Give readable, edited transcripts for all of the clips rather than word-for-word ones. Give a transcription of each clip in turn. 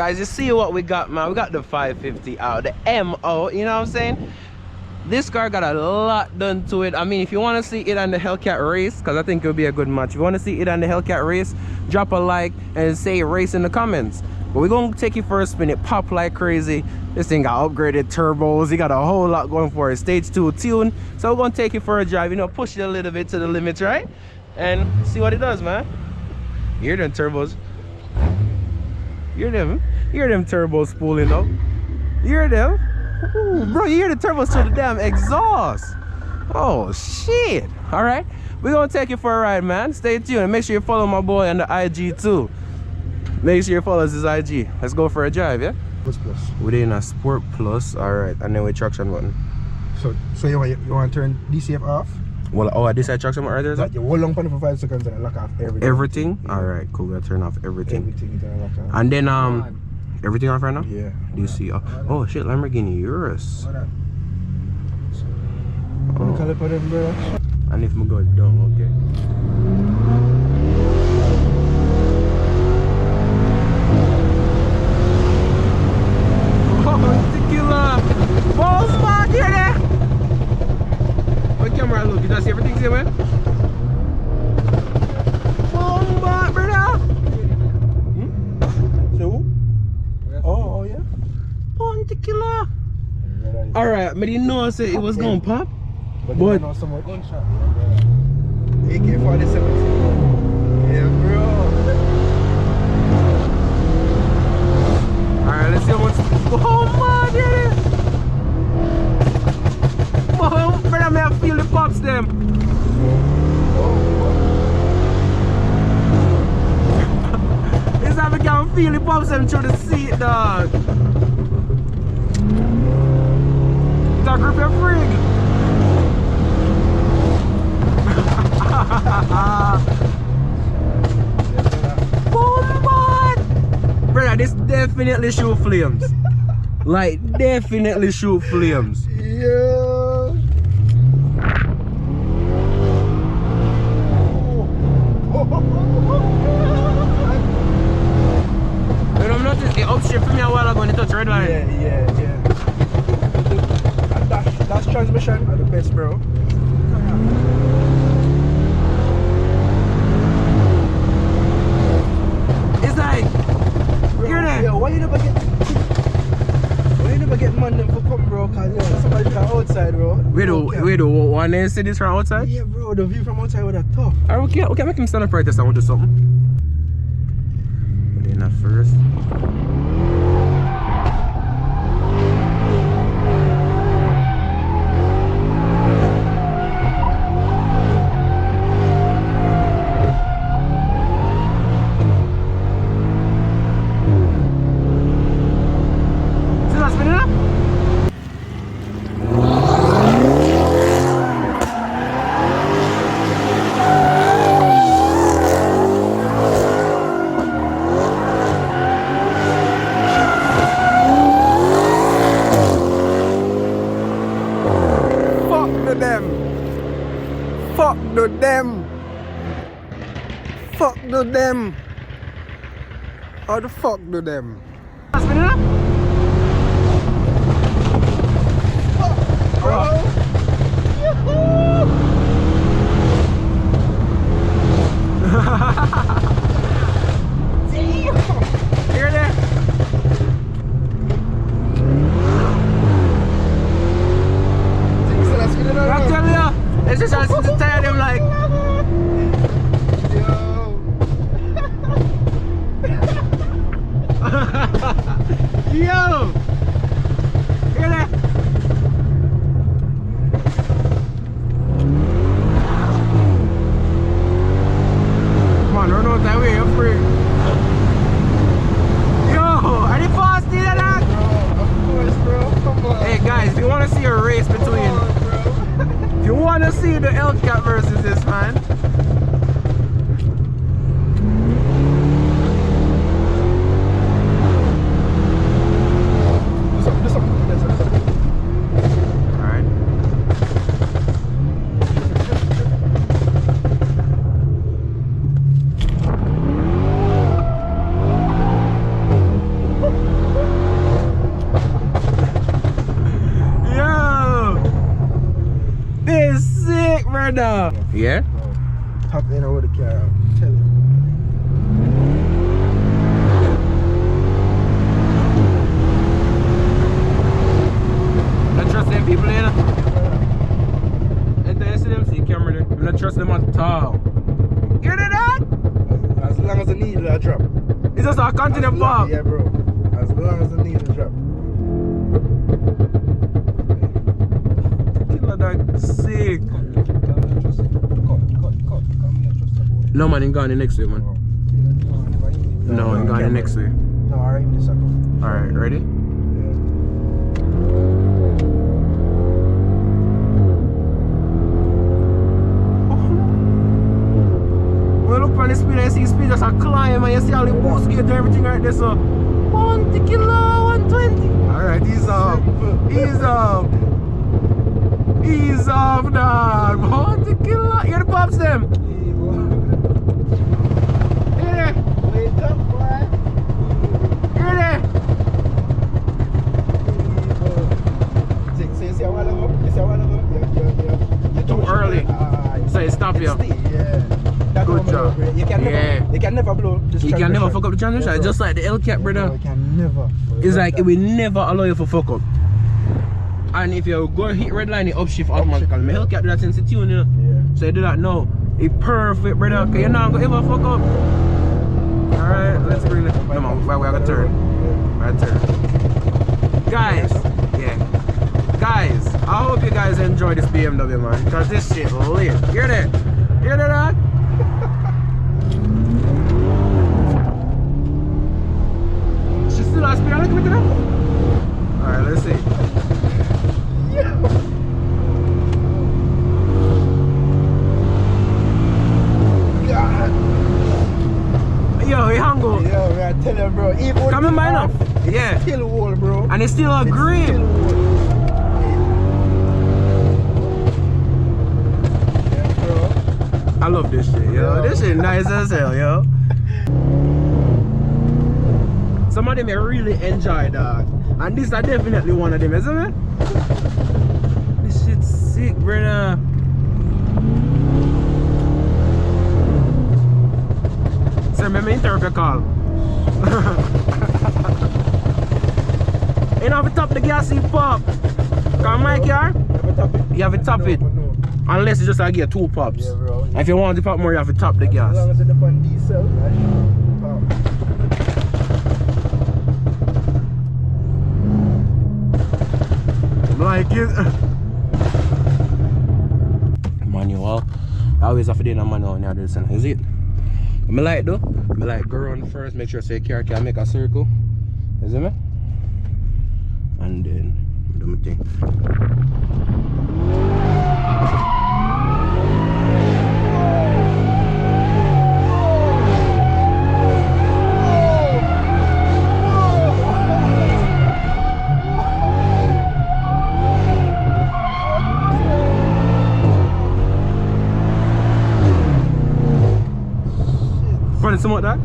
guys, you see what we got, man. We got the 550 out, the MO, you know what I'm saying? This car got a lot done to it. I mean, if you want to see it on the Hellcat race, because I think it'll be a good match. If you want to see it on the Hellcat race, drop a like and say race in the comments. But we're going to take it for a spin. It pop like crazy. This thing got upgraded turbos. He got a whole lot going for it. Stage 2 tune. So we're going to take it for a drive, you know, push it a little bit to the limits, right? And see what it does, man. You hear them turbos? You hear them turbos spooling up? You hear them? Ooh, bro, you hear the turbos through the damn exhaust. Oh shit. All right, we're gonna take you for a ride, man. Stay tuned and make sure you follow my boy on the IG too. Make sure you follow his IG. Let's go for a drive, yeah? What's plus? We're in a Sport Plus. All right, and then with traction button. So you want to turn DCF off? Well, oh, I decided traction button right there. Like you hold on for 5 seconds and lock off everything. Everything? Yeah. All right, cool. We'll turn off everything. Everything you turn lock off. And then everything off right now? Yeah. Do you see? Oh shit, Lamborghini Urus. Oh. Caliper them, bro. And if we go down, okay. Oh, tequila! Balls back here there! What camera look? You just see everything here, man? Balls back, brother! So? Oh, yeah? Oh, tequila! Alright, but you know I said it was gonna pop? But But you know some more gunshot. AK-47. Yeah, bro. Alright, let's see what's. Oh, man, yeah! Oh, brother, may I feel the pops them. It's like we can feel the pops them through the seat, dog. Dog, grip your frig. Boom, brother, this definitely shoot flames. Like, definitely shoot flames. Yeah. But I'm not just upshift for me a while ago when it touched red line. Yeah. That's transmission are the best, bro. It's like, hear that? Yeah, why you never get man them for come, bro? Cause you know, somebody from outside, bro. Wait, one day see this from outside? Yeah, bro, the view from outside was that tough. Alright, okay, make him stand up right there so I want to do something. But then at first. Fuck the them. How the fuck do them? Bro. Hear that? I tell you, it's just trying to tell them like. Yo! Hear that? Come on, run out that way, you're free. Yo, are they fast, either that? Bro, of course, bro. Come on. Hey guys, if you want to see a race between, if you want to see the Hellcat versus this, man. brother. Yeah? Top end over the car. Tell you. Not trust them people, you know? And then you see them see camera there. I'm not trust them at all. You hear that? As long as the needle drop. It's just a continue pop. Yeah, bro. As long as the needle drop. Killer dog sick. No man, he gone the next way, man. No, he gone the next way. No, I ain't this second. Alright, ready? When you look on the speed, you see speed just a climb and you see all the boost gate and everything right there, so 1 kilo, 120. Alright, ease up. Ease up. Ease up, dog. 1 kilo. Hear the pops them. Hear it. Wait up, boy. Hear it. See a while ago? You see a while ago? You're Too early. So you stop here. Yeah. Good job. You can never blow this You can never fuck up the transmission, Yeah, just like the L-cap, brother. You can never. It's like it will never allow you to fuck up. And if you go hit red line, it upshift automatically. My Hellcat do that since the tune, you know. Yeah. So you do that now. It's perfect, brother. Cause you're not gonna ever fuck up. Alright, let's bring it. No man, we have a turn. We have a turn. Guys, yeah. Guys, I hope you guys enjoy this BMW, man. Cause this shit lit. Hear that? Hear that? She still has speed on it, now? Alright, let's see. Yo, he hungry. Yo, man, I tell you, bro. Even Come in by now. Yeah. Still wall, bro. And it's still a green. Still wall. Yeah, bro. I love this shit, yo. This shit nice as hell, yo. Some of them I really enjoy, dog. And this is definitely one of them, isn't it? This shit's sick, brother. So remember interrupt call. You know, if you top the gas, you pop. Come my car, you have to top it. No. Unless you just get 2 pops. Yeah, bro. And if you want to pop more, you have to top the gas. As long as it's on diesel, right? Like it. Manual. I always have to do a manual nowadays, is it? I like though. I like go around first, make sure the car can make a circle. You see me? And then do my thing. Running somewhat that?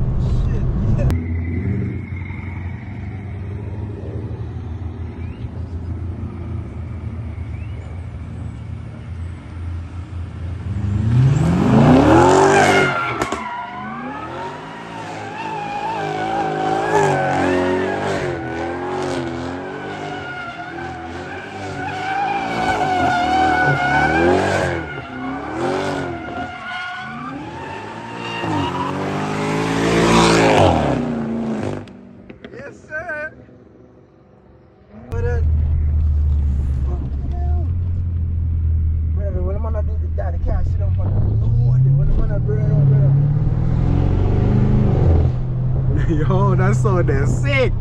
Yo, that's so damn sick.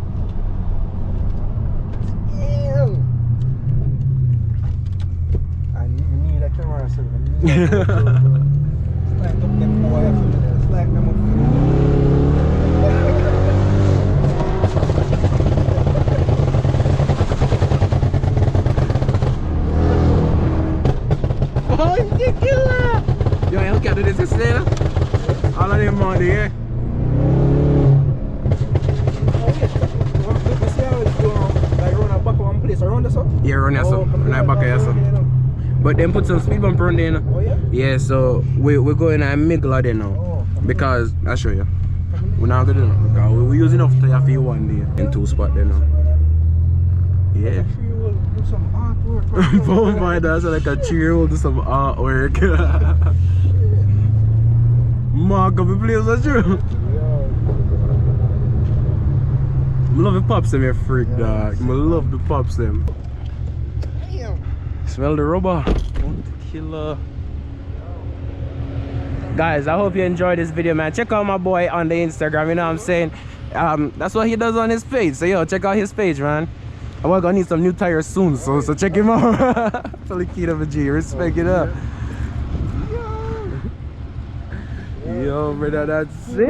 Damn. I need a camera, so it's like them boy, it's like them Oh, you killer! Yo, look at this yesterday, no? All of them out there. Like run a back of one place around the sun? Yeah, run your son. Run back of your son. But then put some speed bumper on there. Oh yeah? Yeah, so we're going at Migla there now. Oh, because I'll show you. We're not gonna do that because we're using enough tire for you one day in 2 spots there now. Yeah. We'll do some artwork. Oh my, that's like a 3-year-old do some artwork. Mark up the place, that's true. I love the pops them, you freak dog. I love the pops them. Damn. Smell the rubber. Killer. Guys, I hope you enjoyed this video, man. Check out my boy on the Instagram, you know what I'm saying? That's what he does on his page. So yo, check out his page, man. I'm gonna need some new tires soon, so check him out. Tell the kid of a G, respect it up. Yo, brother, that's it.